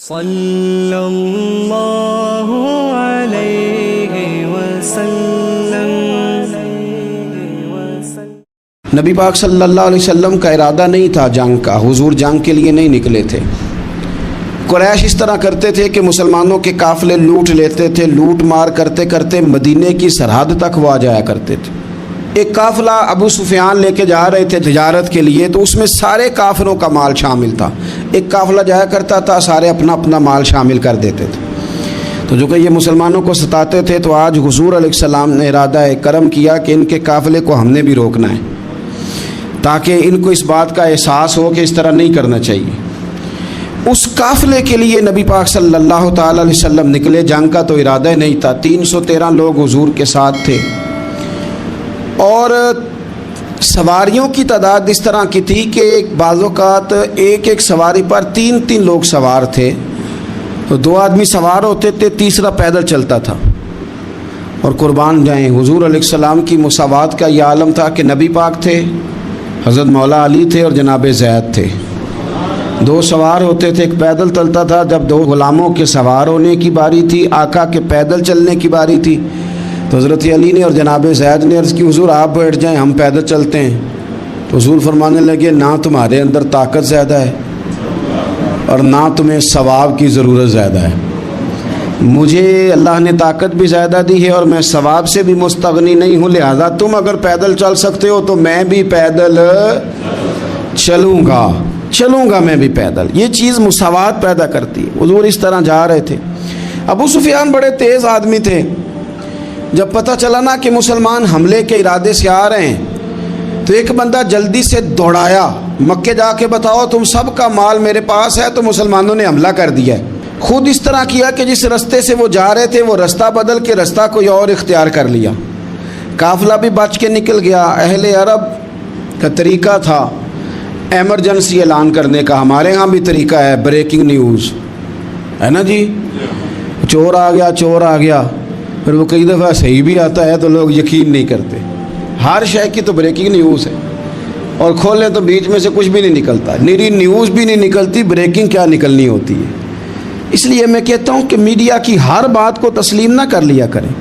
صلی اللہ علیہ وسلم۔ نبی پاک صلی اللہ علیہ وسلم کا ارادہ نہیں تھا جنگ کا، حضور جنگ کے لیے نہیں نکلے تھے۔ قریش اس طرح کرتے تھے کہ مسلمانوں کے قافلے لوٹ لیتے تھے، لوٹ مار کرتے کرتے مدینے کی سرحد تک وہ آ جایا کرتے تھے۔ ایک قافلہ ابو سفیان لے کے جا رہے تھے تجارت کے لیے، تو اس میں سارے کافروں کا مال شامل تھا۔ ایک قافلہ جایا کرتا تھا، سارے اپنا اپنا مال شامل کر دیتے تھے۔ تو جو کہ یہ مسلمانوں کو ستاتے تھے، تو آج حضور علیہ السلام نے ارادہ کرم کیا کہ ان کے قافلے کو ہم نے بھی روکنا ہے، تاکہ ان کو اس بات کا احساس ہو کہ اس طرح نہیں کرنا چاہیے۔ اس قافلے کے لیے نبی پاک صلی اللہ تعالی علیہ وسلم نکلے، جنگ کا تو ارادہ ہی نہیں تھا۔ 313 لوگ حضور کے ساتھ تھے، اور سواریوں کی تعداد اس طرح کی تھی کہ بعض اوقات ایک سواری پر 3 لوگ سوار تھے، تو 2 آدمی سوار ہوتے تھے، تیسرا پیدل چلتا تھا۔ اور قربان جائیں، حضور علیہ السلام کی مساوات کا یہ عالم تھا کہ نبی پاک تھے، حضرت مولا علی تھے اور جناب زید تھے۔ 2 سوار ہوتے تھے، ایک پیدل چلتا تھا۔ جب 2 غلاموں کے سوار ہونے کی باری تھی، آقا کے پیدل چلنے کی باری تھی، تو حضرت علی نے اور جناب زید نے عرض کی، حضور آپ بیٹھ جائیں، ہم پیدل چلتے ہیں۔ تو حضور فرمانے لگے، نہ تمہارے اندر طاقت زیادہ ہے اور نہ تمہیں ثواب کی ضرورت زیادہ ہے۔ مجھے اللہ نے طاقت بھی زیادہ دی ہے اور میں ثواب سے بھی مستغنی نہیں ہوں، لہذا تم اگر پیدل چل سکتے ہو تو میں بھی پیدل چلوں گا میں بھی پیدل۔ یہ چیز مساوات پیدا کرتی ہے۔ حضور اس طرح جا رہے تھے۔ ابو سفیان بڑے تیز آدمی تھے۔ جب پتہ چلا نا کہ مسلمان حملے کے ارادے سے آ رہے ہیں، تو ایک بندہ جلدی سے دوڑایا، مکے جا کے بتاؤ تم سب کا مال میرے پاس ہے، تو مسلمانوں نے حملہ کر دیا ہے۔ خود اس طرح کیا کہ جس رستے سے وہ جا رہے تھے، وہ رستہ بدل کے رستہ کوئی اور اختیار کر لیا۔ قافلہ بھی بچ کے نکل گیا۔ اہل عرب کا طریقہ تھا ایمرجنسی اعلان کرنے کا، ہمارے ہاں بھی طریقہ ہے بریکنگ نیوز، ہے نا جی، چور آ گیا، پھر وہ کئی دفعہ صحیح بھی آتا ہے تو لوگ یقین نہیں کرتے۔ ہر شے کی تو بریکنگ نیوز ہے، اور کھولیں تو بیچ میں سے کچھ بھی نہیں نکلتا، نیری نیوز بھی نہیں نکلتی، بریکنگ کیا نکلنی ہوتی ہے۔ اس لیے میں کہتا ہوں کہ میڈیا کی ہر بات کو تسلیم نہ کر لیا کریں،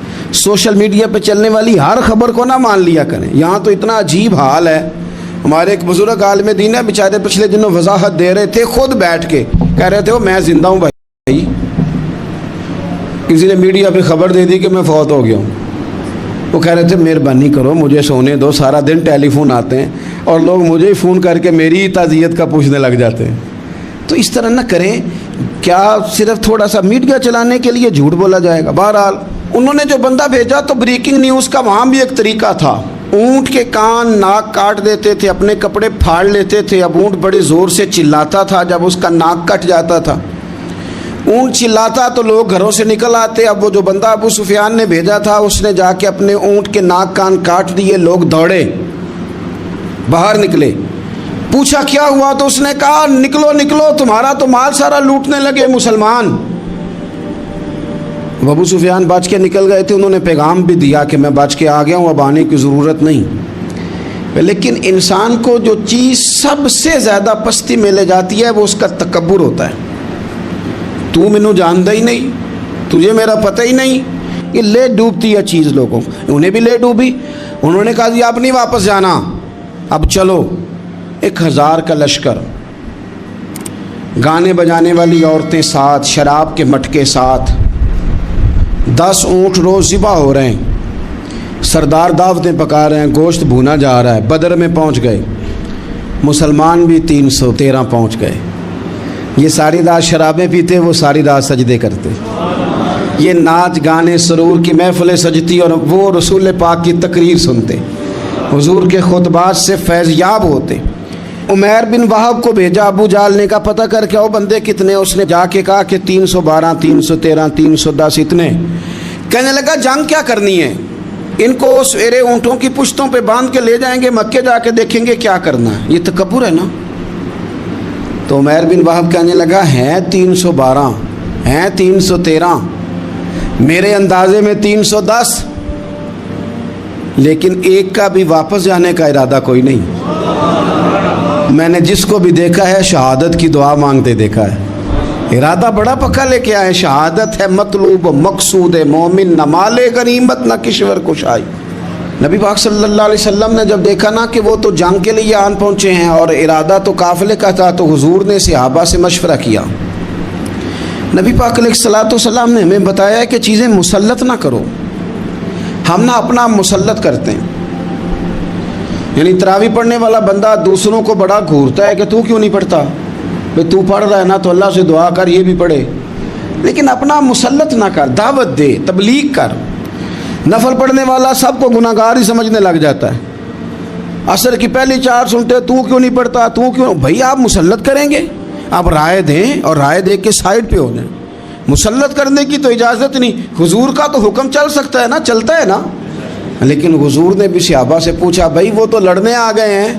سوشل میڈیا پہ چلنے والی ہر خبر کو نہ مان لیا کریں۔ یہاں تو اتنا عجیب حال ہے، ہمارے ایک بزرگ عالم دین ہے، بیچارے پچھلے دنوں وضاحت دے رہے تھے، خود بیٹھ کے کہہ رہے تھے میں زندہ ہوں بھائی، کسی نے میڈیا پہ خبر دے دی کہ میں فوت ہو گیا ہوں۔ وہ کہہ رہے تھے مہربانی کرو مجھے سونے دو، سارا دن ٹیلی فون آتے ہیں اور لوگ مجھے ہی فون کر کے میری تعزیت کا پوچھنے لگ جاتے ہیں۔ تو اس طرح نہ کریں، کیا صرف تھوڑا سا میڈیا چلانے کے لیے جھوٹ بولا جائے گا؟ بہرحال انہوں نے جو بندہ بھیجا تو بریکنگ نیوز کا وہاں بھی ایک طریقہ تھا۔ اونٹ کے کان ناک کاٹ دیتے تھے، اپنے کپڑے پھاڑ لیتے تھے۔ اب اونٹ بڑے زور سے چلاتا تھا، جب اس کا ناک کٹ جاتا تھا، اونٹ چلاتا تو لوگ گھروں سے نکل آتے۔ اب وہ جو بندہ ابو سفیان نے بھیجا تھا، اس نے جا کے اپنے اونٹ کے ناک کان کاٹ دیے۔ لوگ دوڑے، باہر نکلے، پوچھا کیا ہوا، تو اس نے کہا نکلو تمہارا تو مال سارا لوٹنے لگے مسلمان۔ ابو سفیان بچ کے نکل گئے تھے، انہوں نے پیغام بھی دیا کہ میں بچ کے آ گیا ہوں، اب آنے کی ضرورت نہیں۔ لیکن انسان کو جو چیز سب سے زیادہ پستی میں لے جاتی ہے وہ اس کا تکبر ہوتا ہے۔ تو مینوں جانتا ہی نہیں، تجھے میرا پتہ ہی نہیں، یہ لے ڈوبتی ہے چیز لوگوں کو۔ انہیں بھی لے ڈوبی، انہوں نے کہا جی آپ نہیں واپس جانا، اب چلو۔ 1000 کا لشکر، گانے بجانے والی عورتیں ساتھ، شراب کے مٹکے ساتھ، 10 اونٹ روز ذبح ہو رہے ہیں، سردار دعوتیں پکا رہے ہیں، گوشت بھونا جا رہا ہے۔ بدر میں پہنچ گئے، مسلمان بھی 313 پہنچ گئے۔ یہ ساری رات شرابیں پیتے، وہ ساری رات سجدے کرتے، یہ ناچ گانے سرور کی محفلیں سجتی، اور وہ رسول پاک کی تقریر سنتے، حضور کے خطبات سے فیض یاب ہوتے۔ عمیر بن وہب کو بھیجا ابو جہل نے کہا پتہ کر کے آؤ بندے کتنے۔ اس نے جا کے کہا کہ 312 313 310 اتنے۔ کہنے لگا جنگ کیا کرنی ہے، ان کو سویرے اونٹوں کی پشتوں پہ باندھ کے لے جائیں گے، مکے جا کے دیکھیں گے کیا کرنا ہے۔ یہ تکبر ہے نا۔ تو عمیر بن وہب کہنے لگا ہیں 312 ہیں 313، میرے اندازے میں 310، لیکن ایک کا بھی واپس جانے کا ارادہ کوئی نہیں۔ میں نے جس کو بھی دیکھا ہے شہادت کی دعا مانگتے دیکھا ارادہ بڑا پکا لے کے آئے. شہادت ہے مطلوب و مقصود مومن، نہ مال غنیمت نہ کشور کشائی. نبی پاک صلی اللہ علیہ وسلم نے جب دیکھا نا کہ وہ تو جنگ کے لیے آن پہنچے ہیں اور ارادہ تو قافلے کا تھا، تو حضور نے صحابہ سے مشورہ کیا. نبی پاک علیہ الصلوۃ والسلام نے ہمیں بتایا کہ چیزیں مسلط نہ کرو. ہم نہ اپنا مسلط کرتے ہیں، یعنی تراویح پڑھنے والا بندہ دوسروں کو بڑا گھورتا ہے کہ تو کیوں نہیں پڑھتا، بھئی تو پڑھ رہا ہے نا تو اللہ سے دعا کر یہ بھی پڑھے. لیکن اپنا مسلط نہ کر، دعوت دے، تبلیغ کر. نفل پڑھنے والا سب کو گناہ گار ہی سمجھنے لگ جاتا ہے. عصر کی پہلی 4 سنتے تو کیوں نہیں پڑھتا، تو کیوں. بھئی آپ مسلط کریں گے، آپ رائے دیں اور رائے دے کے سائڈ پہ ہو جائیں. مسلط کرنے کی تو اجازت نہیں. حضور کا تو حکم چل سکتا ہے نا، چلتا ہے نا. لیکن حضور نے بھی صحابہ سے پوچھا، بھئی وہ تو لڑنے آ گئے ہیں،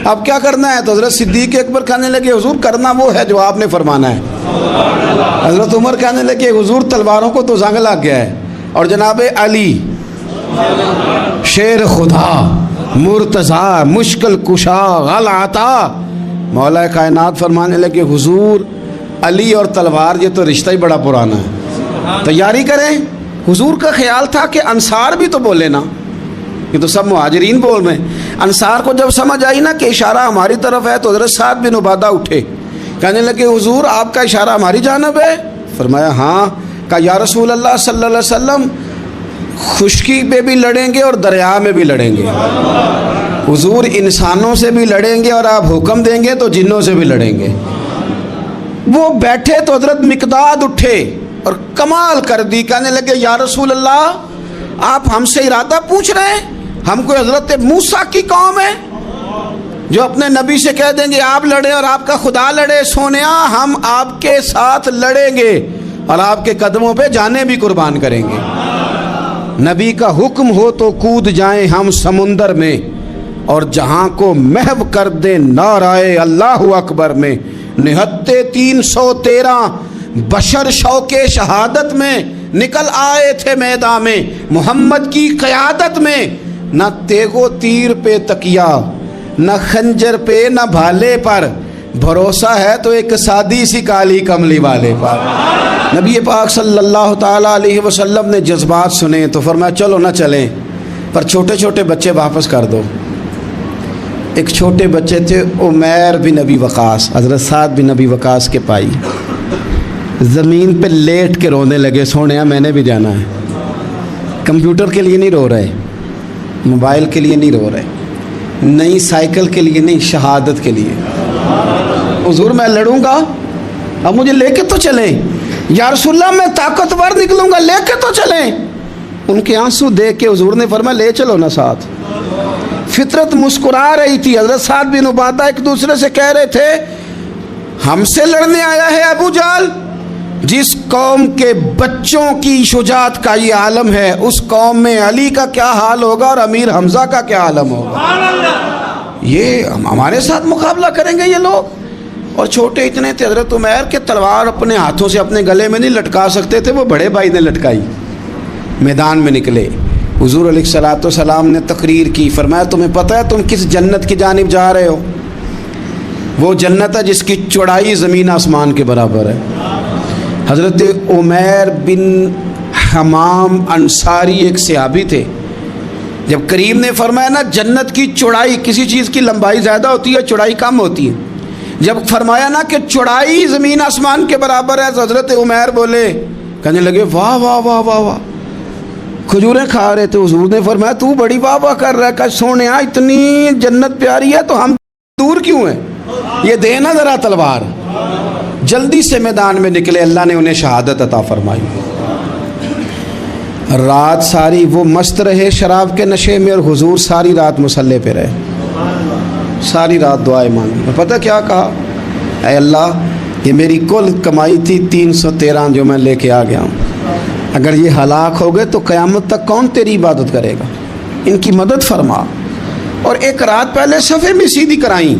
اب کیا کرنا ہے؟ تو حضرت صدیق اکبر کہنے لگے، حضور کرنا وہ ہے جو آپ نے فرمانا ہے. حضرت عمر کہنے لگے، حضور تلواروں کو تو زنگ لگ گیا ہے. اور جناب علی شیر خدا مرتضی مشکل کشا غل عطا، مولا کائنات فرمانے لگے، حضور علی اور تلوار یہ تو رشتہ ہی بڑا پرانا ہے، تیاری کریں. حضور کا خیال تھا کہ انصار بھی تو بولے نا، یہ تو سب مہاجرین بول رہے ہیں. انصار کو جب سمجھ آئی نا کہ اشارہ ہماری طرف ہے تو حضرت سعد بن عبادہ اٹھے، کہنے لگے، حضور آپ کا اشارہ ہماری جانب ہے؟ فرمایا ہاں. کہا یا رسول اللہ صلی اللہ علیہ وسلم خشکی پہ بھی لڑیں گے اور دریا میں بھی لڑیں گے. حضور انسانوں سے بھی لڑیں گے اور آپ حکم دیں گے تو جنوں سے بھی لڑیں گے. وہ بیٹھے تو حضرت مقداد اٹھے اور کمال کر دی، کہنے لگے یا رسول اللہ آپ ہم سے ارادہ پوچھ رہے ہیں؟ ہم کوئی حضرت موسیٰ کی قوم ہے جو اپنے نبی سے کہہ دیں گے آپ لڑیں اور آپ کا خدا لڑے؟ سونیا ہم آپ کے ساتھ لڑیں گے اور آپ کے قدموں پہ جانیں بھی قربان کریں گے. نبی کا حکم ہو تو کود جائیں ہم سمندر میں اور جہاں کو محو کر دیں نعرہ اللہ اکبر میں. نہتے 313 بشر شوق شہادت میں نکل آئے تھے میدان میں محمد کی قیادت میں. نہ تیغ و تیر پہ تکیا، نہ خنجر پہ، نہ بھالے پر، بھروسہ ہے تو ایک سادی سی کالی کملی والے پر. نبی پاک صلی اللہ تعالیٰ علیہ وسلم نے جذبات سنے تو فرمایا چلو نہ چلیں، پر چھوٹے چھوٹے بچے واپس کر دو. ایک چھوٹے بچے تھے عمیر بن ابی وقاص، حضرت سعد بن ابی وقاص کے پائی، زمین پہ لیٹ کے رونے لگے، سونیا میں نے بھی جانا ہے. کمپیوٹر کے لیے نہیں رو رہے، موبائل کے لیے نہیں رو رہے، نئی سائیکل کے لیے نہیں، شہادت کے لیے. حضور میں لڑوں گا، اب مجھے لے کے تو چلیں. یا رسول اللہ میں طاقتور نکلوں گا، لے کے تو چلیں. ان کے آنسو دیکھ کے حضور نے فرمایا لے چلو نا ساتھ. فطرت مسکرا رہی تھی. حضرت سعد بن عبادہ ایک دوسرے سے کہہ رہے تھے ہم سے لڑنے آیا ہے ابو جہل. جس قوم کے بچوں کی شجاعت کا یہ عالم ہے، اس قوم میں علی کا کیا حال ہوگا اور امیر حمزہ کا کیا عالم ہوگا. یہ ہمارے ساتھ مقابلہ کریں گے یہ لوگ. اور چھوٹے اتنے تھے حضرت عمیر کے تلوار اپنے ہاتھوں سے اپنے گلے میں نہیں لٹکا سکتے تھے، وہ بڑے بھائی نے لٹکائی. میدان میں نکلے، حضور علیہ الصلوۃ والسلام نے تقریر کی، فرمایا تمہیں پتہ ہے تم کس جنت کی جانب جا رہے ہو؟ وہ جنت ہے جس کی چوڑائی زمین آسمان کے برابر ہے. حضرت عمیر بن حمام انصاری ایک صحابی تھے. جب کریم نے فرمایا نا جنت کی چوڑائی، کسی چیز کی لمبائی زیادہ ہوتی ہے چوڑائی کم ہوتی ہے، جب فرمایا نا کہ چوڑائی زمین آسمان کے برابر ہے تو حضرت عمیر بولے، کہنے لگے واہ واہ واہ واہ واہ. کھجوریں کھا رہے تھے، حضور نے فرمایا تو بڑی واہ واہ کر رہا ہے. کہ سونیا اتنی جنت پیاری ہے تو ہم دور کیوں ہیں؟ یہ دینا ذرا تلوار. جلدی سے میدان میں نکلے، اللہ نے انہیں شہادت عطا فرمائی. رات ساری وہ مست رہے شراب کے نشے میں، اور حضور ساری رات مصلی پہ رہے، ساری رات دعائیں مانگی. پتہ کیا کہا؟ اے اللہ یہ میری کل کمائی تھی 313 جو میں لے کے آ گیا ہوں، اگر یہ ہلاک ہو گئے تو قیامت تک کون تیری عبادت کرے گا؟ ان کی مدد فرما. اور ایک رات پہلے صفیں بھی سیدھی کرائیں،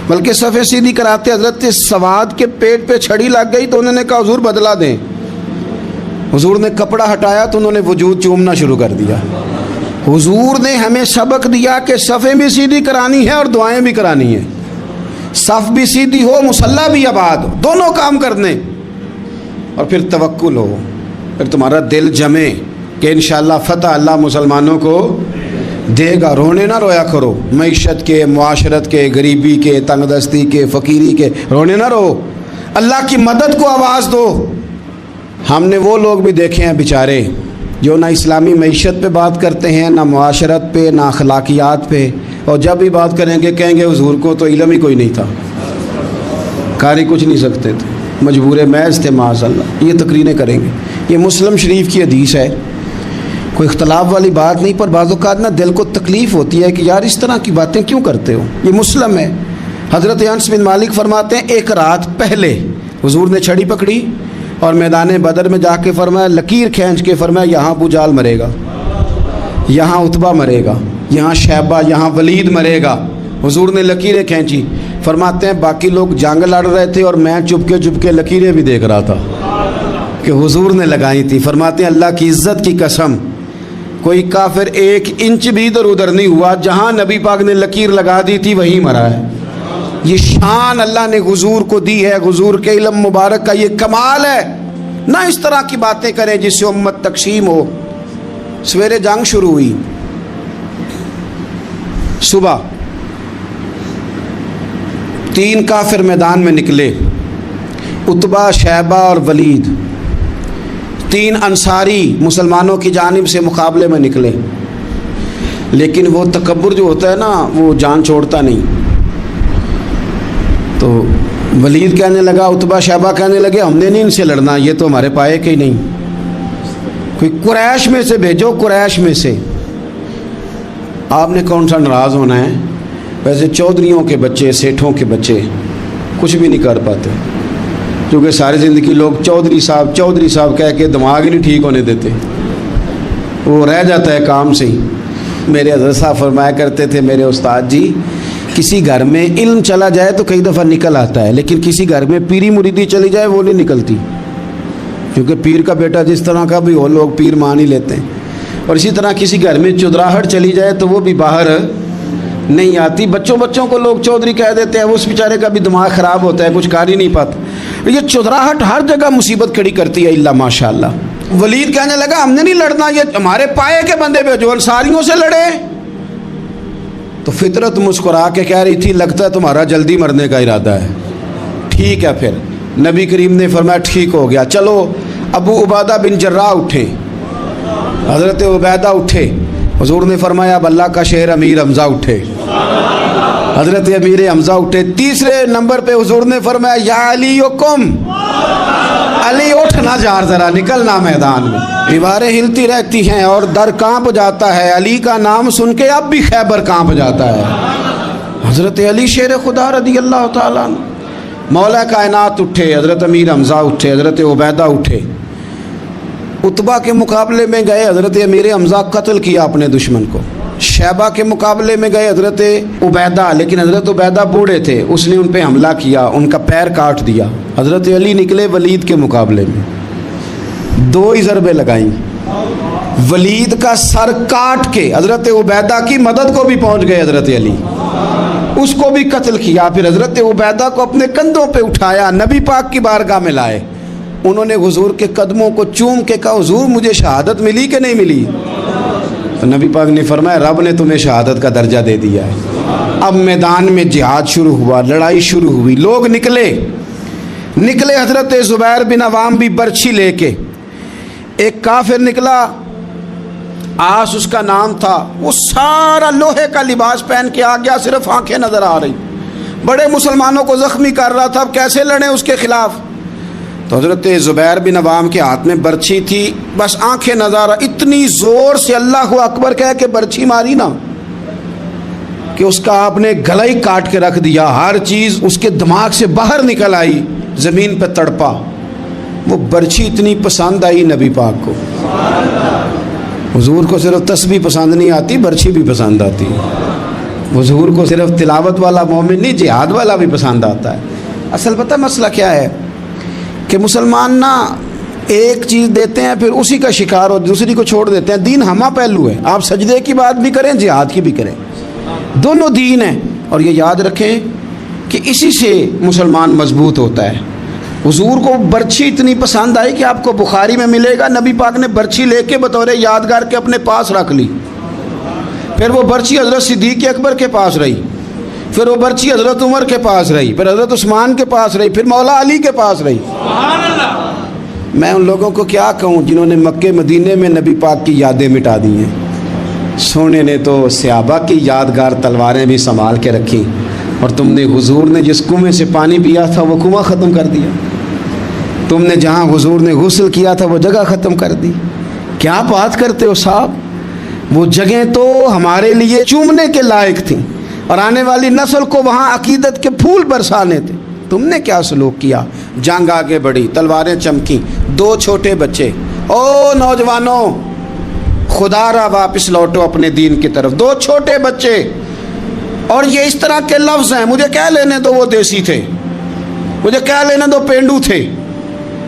بلکہ صفیں سیدھی کراتے حضرت سواد کے پیٹ پہ چھڑی لگ گئی تو انہوں نے کہا حضور بدلا دیں. حضور نے کپڑا ہٹایا تو انہوں نے وجود چومنا شروع کر دیا. حضور نے ہمیں سبق دیا کہ صفیں بھی سیدھی کرانی ہے اور دعائیں بھی کرانی ہیں. صف بھی سیدھی ہو، مصلی بھی آباد، دونوں کام کرنے. اور پھر توکل ہو، پھر تمہارا دل جمے کہ انشاءاللہ فتح اللہ مسلمانوں کو دے گا۔ رونے نہ رویا کرو، معیشت کے، معاشرت کے، غریبی کے، تنگ دستی کے، فقیری کے رونے نہ رو، اللہ کی مدد کو آواز دو۔ ہم نے وہ لوگ بھی دیکھے ہیں بیچارے جو نہ اسلامی معیشت پہ بات کرتے ہیں، نہ معاشرت پہ، نہ اخلاقیات پہ، اور جب بھی بات کریں گے کہیں گے حضور کو تو علم ہی کوئی نہیں تھا، قاری کچھ نہیں سکتے تھے، مجبور محض تھے معاذ اللہ۔ یہ تقریریں کریں گے۔ یہ مسلم شریف کی حدیث ہے، کوئی اختلاف والی بات نہیں، پر بعض اوقات نا دل کو تکلیف ہوتی ہے کہ یار اس طرح کی باتیں کیوں کرتے ہو۔ یہ مسلم ہے۔ حضرت انس بن مالک فرماتے ہیں ایک رات پہلے حضور نے چھڑی پکڑی اور میدان بدر میں جا کے فرمایا، لکیر کھینچ کے فرمایا یہاں ابو جال مرے گا، یہاں عتبہ مرے گا، یہاں شیبہ، یہاں ولید مرے گا۔ حضور نے لکیریں کھینچی۔ فرماتے ہیں باقی لوگ جنگ لڑ رہے تھے اور میں چپ کے لکیریں بھی دیکھ رہا تھا کہ حضور نے لگائی تھی۔ فرماتے ہیں اللہ کی عزت کی قسم کوئی کافر 1 انچ بھی ادھر ادھر نہیں ہوا، جہاں نبی پاک نے لکیر لگا دی تھی وہیں مرا ہے۔ یہ شان اللہ نے حضور کو دی ہے، حضور کے علم مبارک کا یہ کمال ہے۔ نہ اس طرح کی باتیں کریں جس سے امت تقسیم ہو۔ سویرے جنگ شروع ہوئی، صبح 3 کافر میدان میں نکلے، عتبہ، شیبہ اور ولید، 3 انصاری مسلمانوں کی جانب سے مقابلے میں نکلے۔ لیکن وہ تکبر جو ہوتا ہے نا وہ جان چھوڑتا نہیں۔ تو ولید کہنے لگا، عتبہ شیبہ کہنے لگے ہم نے نہیں ان سے لڑنا، یہ تو ہمارے پائے کے ہی نہیں، کوئی قریش میں سے بھیجو، قریش میں سے۔ آپ نے کون سا ناراض ہونا ہے؟ ویسے چودھریوں کے بچے، سیٹھوں کے بچے کچھ بھی نہیں کر پاتے، کیونکہ ساری زندگی لوگ چودھری صاحب کہہ کے دماغ ہی نہیں ٹھیک ہونے دیتے، وہ رہ جاتا ہے کام سے ہی۔ میرے حضرت صاحب فرمایا کرتے تھے، میرے استاد جی، کسی گھر میں علم چلا جائے تو کئی دفعہ نکل آتا ہے، لیکن کسی گھر میں پیری مریدی چلی جائے وہ نہیں نکلتی، کیونکہ پیر کا بیٹا جس طرح کا بھی ہو لوگ پیر مان ہی لیتے ہیں۔ اور اسی طرح کسی گھر میں چودراہٹ چلی جائے تو وہ بھی باہر نہیں آتی۔ بچوں کو لوگ چودھری کہہ دیتے ہیں، اس بیچارے کا بھی دماغ خراب ہوتا ہے، کچھ کر ہی نہیں پاتا۔ یہ چودراہٹ ہر جگہ مصیبت کھڑی کرتی ہے الا ماشاء اللہ۔ ولید کہنے لگا ہم نے نہیں لڑنا، یہ ہمارے پائے کے بندے پہ جو انصاریوں سے لڑے۔ تو فطرت مسکرا کے کہہ رہی تھی لگتا ہے تمہارا جلدی مرنے کا ارادہ ہے، ٹھیک ہے۔ پھر نبی کریم نے فرمایا ٹھیک ہو گیا، چلو ابو عبیدہ بن جراح اٹھے، حضرت عبیدہ اٹھے۔ حضور نے فرمایا اب اللہ کا شہر امیر حمزہ اٹھے، حضرت امیر حمزہ اٹھے۔ تیسرے نمبر پہ حضور نے فرمایا یا علی کم، علی اٹھنا جار ذرا نکلنا میدان میں۔ دیواریں ہلتی رہتی ہیں اور در کانپ جاتا ہے، علی کا نام سن کے اب بھی خیبر کانپ جاتا ہے۔ حضرت علی شیر خدا رضی اللہ تعالیٰ عنہ، مولا کائنات اٹھے، حضرت امیر حمزہ اٹھے، حضرت عبیدہ اٹھے۔ عتبہ کے مقابلے میں گئے، حضرت امیر حمزہ قتل کیا اپنے دشمن کو۔ شیبہ کے مقابلے میں گئے حضرت عبیدہ، لیکن حضرت عبیدہ بوڑھے تھے، اس نے ان پہ حملہ کیا، ان کا پیر کاٹ دیا۔ حضرت علی نکلے ولید کے مقابلے میں، 2 ہی ضربیں لگائیں، ولید کا سر کاٹ کے حضرت عبیدہ کی مدد کو بھی پہنچ گئے حضرت علی، اس کو بھی قتل کیا۔ پھر حضرت عبیدہ کو اپنے کندھوں پہ اٹھایا، نبی پاک کی بارگاہ میں لائے۔ انہوں نے حضور کے قدموں کو چوم کے کہا حضور مجھے شہادت ملی کہ نہیں ملی؟ تو نبی پاک نے فرمایا رب نے تمہیں شہادت کا درجہ دے دیا ہے۔ اب میدان میں جہاد شروع ہوا، لڑائی شروع ہوئی، لوگ نکلے۔ حضرت زبیر بن عوام بھی برچھی لے کے، ایک کافر نکلا، آس اس کا نام تھا، وہ سارا لوہے کا لباس پہن کے آ گیا، صرف آنکھیں نظر آ رہی، بڑے مسلمانوں کو زخمی کر رہا تھا، اب کیسے لڑیں اس کے خلاف؟ تو حضرت زبیر بن عوام کے ہاتھ میں برچھی تھی، بس آنکھیں نظر، اتنی زور سے اللہ اکبر کہہ کے برچھی ماری نا کہ اس کا آپ نے گلا ہی کاٹ کے رکھ دیا، ہر چیز اس کے دماغ سے باہر نکل آئی، زمین پہ تڑپا۔ وہ برچھی اتنی پسند آئی نبی پاک کو، حضور کو صرف تسبیح پسند نہیں آتی، برچھی بھی پسند آتی۔ حضور کو صرف تلاوت والا مومن نہیں، جہاد والا بھی پسند آتا ہے۔ اصل پتہ مسئلہ کیا ہے کہ مسلمان نا ایک چیز دیتے ہیں پھر اسی کا شکار ہو، دوسری کو چھوڑ دیتے ہیں۔ دین ہمہ پہلو ہے، آپ سجدے کی بات بھی کریں، جہاد کی بھی کریں، دونوں دین ہیں۔ اور یہ یاد رکھیں کہ اسی سے مسلمان مضبوط ہوتا ہے۔ حضور کو برچھی اتنی پسند آئی کہ آپ کو بخاری میں ملے گا نبی پاک نے برچھی لے کے بطور یادگار کے اپنے پاس رکھ لی. پھر وہ برچھی حضرت صدیق اکبر کے پاس رہی, پھر وہ برچھی حضرت عمر کے پاس رہی, پھر حضرت عثمان کے پاس رہی, پھر مولا علی کے پاس رہی. میں ان لوگوں کو کیا کہوں جنہوں نے مکے مدینے میں نبی پاک کی یادیں مٹا دی ہیں. سونے نے تو صحابہ کی یادگار تلواریں بھی سنبھال کے رکھی, اور تم نے حضور نے جس کنویں سے پانی پیا تھا وہ کنواں ختم کر دیا. تم نے جہاں حضور نے غسل کیا تھا وہ جگہ ختم کر دی. کیا بات کرتے ہو صاحب, وہ جگہیں تو ہمارے لیے چومنے کے لائق تھیں اور آنے والی نسل کو وہاں عقیدت کے پھول برسانے تھے. تم نے کیا سلوک کیا؟ جنگ آگے بڑھی, تلواریں چمکی, 2 چھوٹے بچے. او نوجوانوں, خدا را واپس لوٹو اپنے دین کی طرف. 2 چھوٹے بچے, اور یہ اس طرح کے لفظ ہیں. مجھے کہہ لینے دو وہ دیسی تھے, مجھے کہہ لینے دو پینڈو تھے.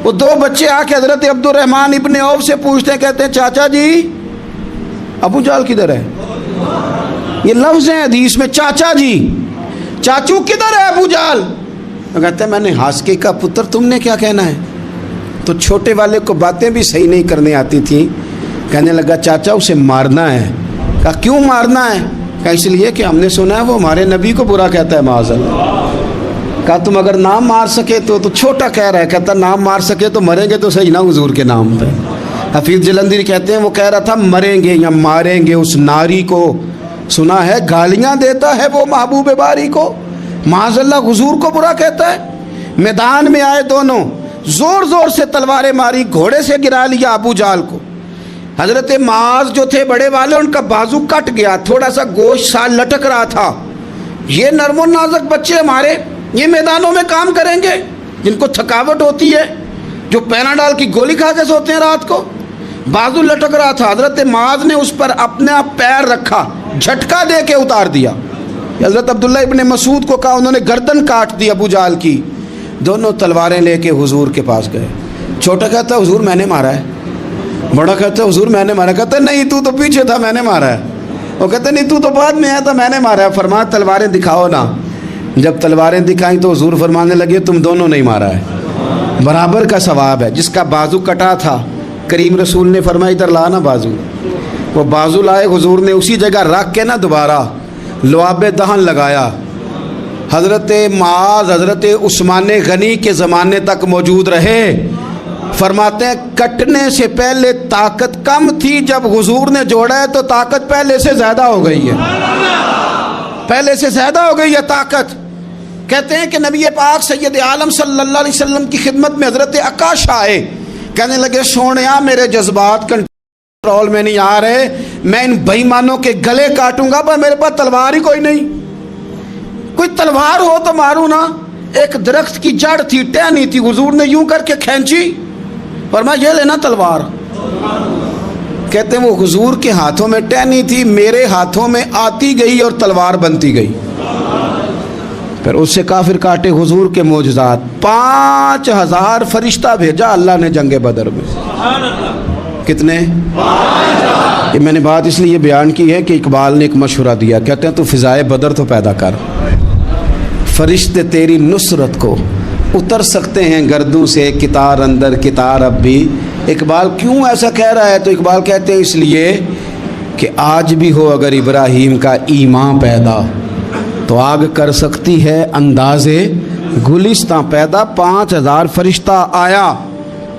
وہ 2 بچے آ کے حضرت عبد الرحمن ابن عوف سے پوچھتے ہیں, کہتے ہیں چاچا جی ابو جال کدھر ہے؟ یہ لفظ ہیں حدیث میں, چاچا جی, چاچو کدھر ہے ابو جال؟ کہتے ہیں میں نے ہاسکے کا پتر, تم نے کیا کہنا ہے؟ تو چھوٹے والے کو باتیں بھی صحیح نہیں کرنے آتی تھیں. کہنے لگا چاچا اسے مارنا ہے. کہا کیوں مارنا ہے؟ کہا اس لیے کہ ہم نے سنا ہے وہ ہمارے نبی کو برا کہتا ہے معاذ اللہ. کہا تم اگر نام مار سکے تو چھوٹا کہہ رہا ہے, کہتا نام مار سکے تو مریں گے تو صحیح نا حضور کے نام پہ. حفیظ جلندری کہتے ہیں وہ کہہ رہا تھا مریں گے یا ماریں گے اس ناری کو, سنا ہے گالیاں دیتا ہے وہ محبوب باری کو. معاذ اللہ حضور کو برا کہتا ہے. میدان میں آئے دونوں, زور زور سے تلواریں ماری, گھوڑے سے گرا لیا ابو جال کو. حضرت معاذ جو تھے بڑے والے, ان کا بازو کٹ گیا, تھوڑا سا گوشت سال لٹک رہا تھا. یہ نرم و نازک بچے ہمارے, یہ میدانوں میں کام کریں گے, جن کو تھکاوٹ ہوتی ہے, جو پیناڈال کی گولی کھا کے سوتے ہیں رات کو. بازو لٹک رہا تھا, حضرت معاذ نے اس پر اپنا پیر رکھا, جھٹکا دے کے اتار دیا. حضرت عبداللہ ابن مسعود کو کہا, انہوں نے گردن کاٹ دی ابو جال کی. دونوں تلواریں لے کے حضور کے پاس گئے. چھوٹا کہتا ہے حضور میں نے مارا ہے, بڑا کہتا ہے حضور میں نے مارا. کہتا ہے نہیں تو پیچھے تھا, میں نے مارا ہے. وہ کہتا ہے نہیں تو بعد میں آیا تھا, میں نے مارا ہے. فرمایا تلواریں دکھاؤ نا. جب تلواریں دکھائیں تو حضور فرمانے لگے تم دونوں نہیں مارا ہے, برابر کا ثواب ہے. جس کا بازو کٹا تھا کریم رسول نے فرمایا ادھر لا نا بازو. وہ بازو لائے, حضور نے اسی جگہ رکھ کے نا دوبارہ لعاب دہن لگایا. حضرت معاذ حضرت عثمان غنی کے زمانے تک موجود رہے. فرماتے ہیں کٹنے سے پہلے طاقت کم تھی, جب حضور نے جوڑا ہے تو طاقت پہلے سے زیادہ ہو گئی ہے, پہلے سے زیادہ ہو گئی ہے طاقت. کہتے ہیں کہ نبی پاک سید عالم صلی اللہ علیہ وسلم کی خدمت میں حضرت عکاش آئے, کہنے لگے سونیا میرے جذبات کنٹرول میں نہیں آ رہے, میں ان بے ایمانوں کے گلے کاٹوں گا, پر میرے پاس تلوار ہی کوئی نہیں. کوئی تلوار ہو تو ماروں نا. ایک درخت کی جڑ تھی, ٹہنی تھی, حضور نے یوں کر کے کھینچی, فرمایا یہ لینا تلوار. کہتے ہیں وہ حضور کے ہاتھوں میں ٹہنی تھی, میرے ہاتھوں میں آتی گئی اور تلوار بنتی گئی. پھر اس سے کافر کاٹے حضور کے معجزات. 5000 فرشتہ بھیجا اللہ نے جنگ بدر میں. کتنے؟ یہ میں نے بات اس لیے بیان کی ہے کہ اقبال نے ایک مشورہ دیا, کہتے ہیں تو فضائے بدر تو پیدا کر, فرشتے تیری نصرت کو اتر سکتے ہیں گردوں سے, کتار اندر کتار اب بھی. اقبال کیوں ایسا کہہ رہا ہے؟ تو اقبال کہتے ہیں اس لیے کہ آج بھی ہو اگر ابراہیم کا ایمان پیدا, تو آگ کر سکتی ہے انداز گلستاں پیدا. 5000 فرشتہ آیا.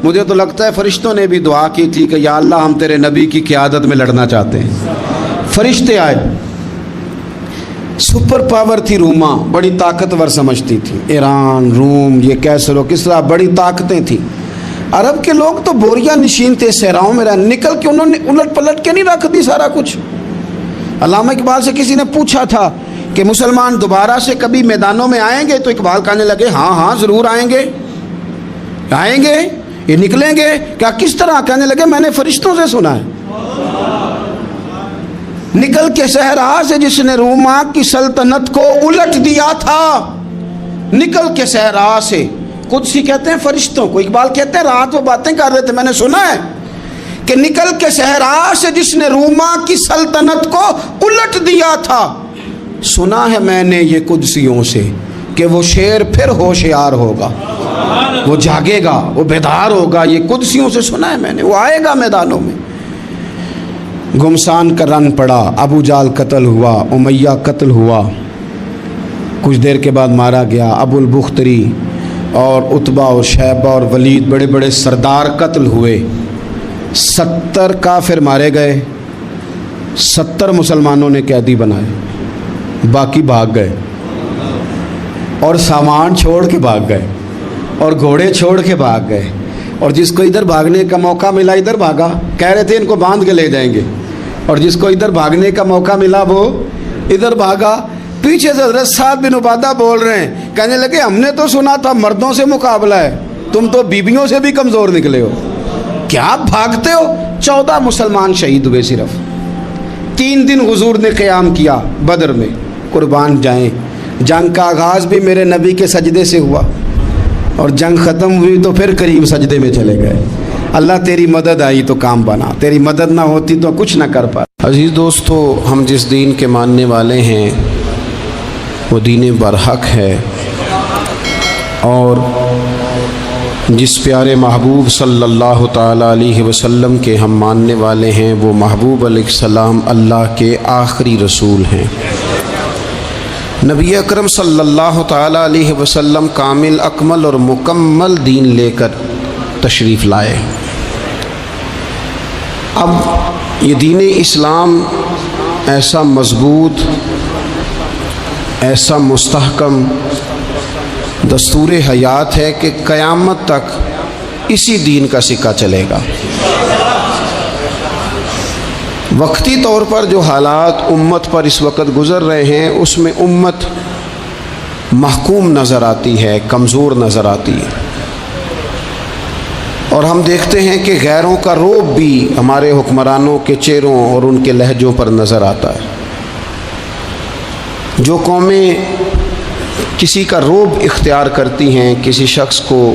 مجھے تو لگتا ہے فرشتوں نے بھی دعا کی تھی کہ یا اللہ ہم تیرے نبی کی قیادت میں لڑنا چاہتے ہیں. فرشتے آئے. سپر پاور تھی روما, بڑی طاقتور سمجھتی تھی. ایران, روم, یہ کیسر و کسرا, بڑی طاقتیں تھیں. عرب کے لوگ تو بوریا نشین تھے, صحراؤں میں نکل کے انہوں نے الٹ پلٹ کے نہیں رکھ دی سارا کچھ. علامہ اقبال سے کسی نے پوچھا تھا کہ مسلمان دوبارہ سے کبھی میدانوں میں آئیں گے, تو اقبال کہنے لگے ہاں ضرور آئیں گے, آئیں گے, یہ نکلیں گے. کیا کس طرح؟ کہنے لگے میں نے فرشتوں سے سنا ہے. نکل کے صحرا سے جس نے روما کی سلطنت کو الٹ دیا تھا, نکل کے صحرا سے. قدسی کہتے ہیں فرشتوں کو, اقبال کہتے ہیں رات وہ باتیں کر رہے تھے, میں نے سنا ہے کہ نکل کے صحرا سے جس نے روما کی سلطنت کو الٹ دیا تھا. سنا ہے میں نے یہ قدسیوں سے کہ وہ شیر پھر ہوشیار ہوگا. وہ جاگے گا، وہ بیدار ہوگا، یہ قدسیوں سے سنا ہے میں نے، وہ آئے گا میدانوں میں۔ گمسان کا رن پڑا، ابو جال قتل ہوا، امیہ قتل ہوا، کچھ دیر کے بعد مارا گیا، ابو البختری اور عتبہ اور شیبہ اور ولید بڑے بڑے سردار قتل ہوئے، 70 کافر مارے گئے، 70 مسلمانوں نے قیدی بنائے، باقی بھاگ گئے اور سامان چھوڑ کے بھاگ گئے اور گھوڑے چھوڑ کے بھاگ گئے، اور جس کو ادھر بھاگنے کا موقع ملا ادھر بھاگا، کہہ رہے تھے ان کو باندھ کے لے جائیں گے، اور جس کو ادھر بھاگنے کا موقع ملا وہ ادھر بھاگا۔ پیچھے سے حضرت سعد بن عبادہ بول رہے ہیں، کہنے لگے ہم نے تو سنا تھا مردوں سے مقابلہ ہے، تم تو بیویوں سے بھی کمزور نکلے ہو، کیا بھاگتے ہو؟ 14 مسلمان شہید ہوئے صرف، 3 دن حضور نے قیام کیا بدر میں، قربان جائیں۔ جنگ کا آغاز بھی میرے نبی کے سجدے سے ہوا، اور جنگ ختم ہوئی تو پھر قریب سجدے میں چلے گئے۔ اللہ تیری مدد آئی تو کام بنا، تیری مدد نہ ہوتی تو کچھ نہ کر پاتے۔ عزیز دوستو، ہم جس دین کے ماننے والے ہیں وہ دین برحق ہے، اور جس پیارے محبوب صلی اللہ تعالیٰ علیہ وسلم کے ہم ماننے والے ہیں وہ محبوب علیہ السلام اللہ کے آخری رسول ہیں۔ نبی اکرم صلی اللہ تعالیٰ علیہ وسلم کامل، اکمل اور مکمل دین لے کر تشریف لائے۔ اب یہ دین اسلام ایسا مضبوط، ایسا مستحکم دستور حیات ہے کہ قیامت تک اسی دین کا سکہ چلے گا۔ وقتی طور پر جو حالات امت پر اس وقت گزر رہے ہیں اس میں امت محکوم نظر آتی ہے، کمزور نظر آتی ہے، اور ہم دیکھتے ہیں کہ غیروں کا رعب بھی ہمارے حکمرانوں کے چہروں اور ان کے لہجوں پر نظر آتا ہے۔ جو قومیں کسی کا رعب اختیار کرتی ہیں، کسی شخص کو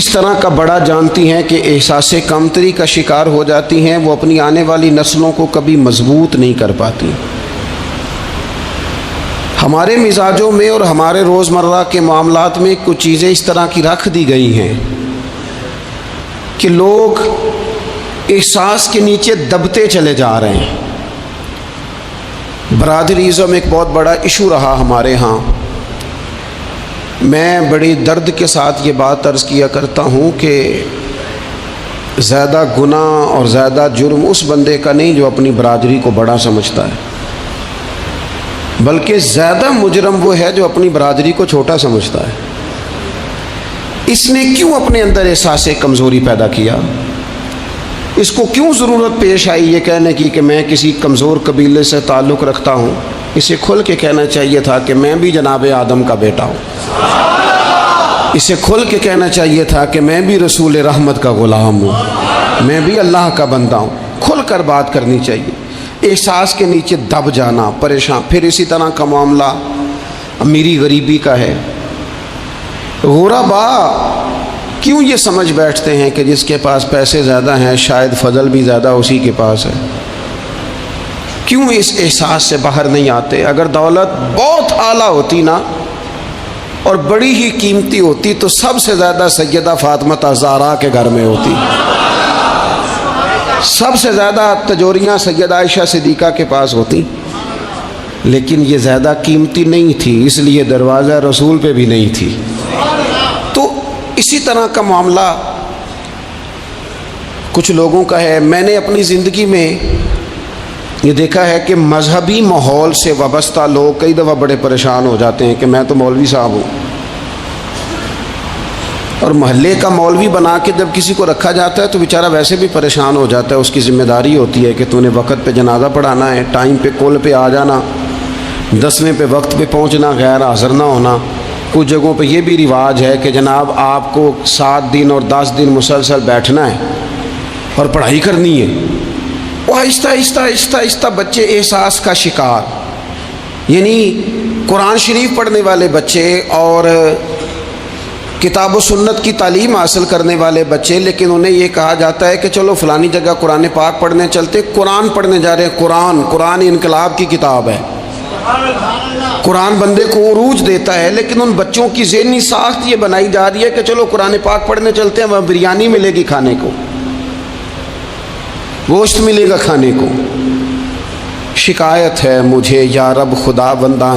اس طرح کا بڑا جانتی ہیں کہ احساس کمتری کا شکار ہو جاتی ہیں، وہ اپنی آنے والی نسلوں کو کبھی مضبوط نہیں کر پاتی۔ ہمارے مزاجوں میں اور ہمارے روزمرہ کے معاملات میں کچھ چیزیں اس طرح کی رکھ دی گئی ہیں کہ لوگ احساس کے نیچے دبتے چلے جا رہے ہیں۔ برادریزم ایک بہت بڑا ایشو رہا ہمارے ہاں۔ میں بڑی درد کے ساتھ یہ بات عرض کیا کرتا ہوں کہ زیادہ گناہ اور زیادہ جرم اس بندے کا نہیں جو اپنی برادری کو بڑا سمجھتا ہے، بلکہ زیادہ مجرم وہ ہے جو اپنی برادری کو چھوٹا سمجھتا ہے۔ اس نے کیوں اپنے اندر احساس کمزوری پیدا کیا؟ اس کو کیوں ضرورت پیش آئی یہ کہنے کی کہ میں کسی کمزور قبیلے سے تعلق رکھتا ہوں؟ اسے کھل کے کہنا چاہیے تھا کہ میں بھی جناب آدم کا بیٹا ہوں۔ اسے کھل کے کہنا چاہیے تھا کہ میں بھی رسول رحمت کا غلام ہوں، میں بھی اللہ کا بندہ ہوں۔ کھل کر بات کرنی چاہیے۔ احساس کے نیچے دب جانا، پریشان۔ پھر اسی طرح کا معاملہ امیری غریبی کا ہے۔ غربا کیوں یہ سمجھ بیٹھتے ہیں کہ جس کے پاس پیسے زیادہ ہیں شاید فضل بھی زیادہ اسی کے پاس ہے؟ کیوں اس احساس سے باہر نہیں آتے؟ اگر دولت بہت اعلیٰ ہوتی نا اور بڑی ہی قیمتی ہوتی تو سب سے زیادہ سیدہ فاطمہ زہرا کے گھر میں ہوتی، سب سے زیادہ تجوریاں سیدہ عائشہ صدیقہ کے پاس ہوتی، لیکن یہ زیادہ قیمتی نہیں تھی، اس لیے دروازہ رسول پہ بھی نہیں تھی۔ تو اسی طرح کا معاملہ کچھ لوگوں کا ہے۔ میں نے اپنی زندگی میں یہ دیکھا ہے کہ مذہبی ماحول سے وابستہ لوگ کئی دفعہ بڑے پریشان ہو جاتے ہیں کہ میں تو مولوی صاحب ہوں، اور محلے کا مولوی بنا کے جب کسی کو رکھا جاتا ہے تو بیچارہ ویسے بھی پریشان ہو جاتا ہے۔ اس کی ذمہ داری ہوتی ہے کہ تو نے وقت پہ جنازہ پڑھانا ہے، ٹائم پہ کول پہ آ جانا، دسویں پہ وقت پہ پہنچنا، غیر حاضر نہ ہونا۔ کچھ جگہوں پہ یہ بھی رواج ہے کہ جناب آپ کو 7 دن اور 10 دن مسلسل بیٹھنا ہے اور پڑھائی کرنی ہے۔ وہ آہستہ آہستہ آہستہ آہستہ بچے احساس کا شکار، یعنی قرآن شریف پڑھنے والے بچے اور کتاب و سنت کی تعلیم حاصل کرنے والے بچے، لیکن انہیں یہ کہا جاتا ہے کہ چلو فلانی جگہ قرآن پاک پڑھنے چلتے، قرآن پڑھنے جا رہے ہیں۔ قرآن انقلاب کی کتاب ہے، قرآن بندے کو عروج دیتا ہے، لیکن ان بچوں کی ذہنی ساخت یہ بنائی جا رہی ہے کہ چلو قرآن پاک پڑھنے چلتے ہیں، وہاں بریانی ملے گی کھانے کو، گوشت ملے گا کھانے کو۔ شکایت ہے مجھے یا رب خدا بندان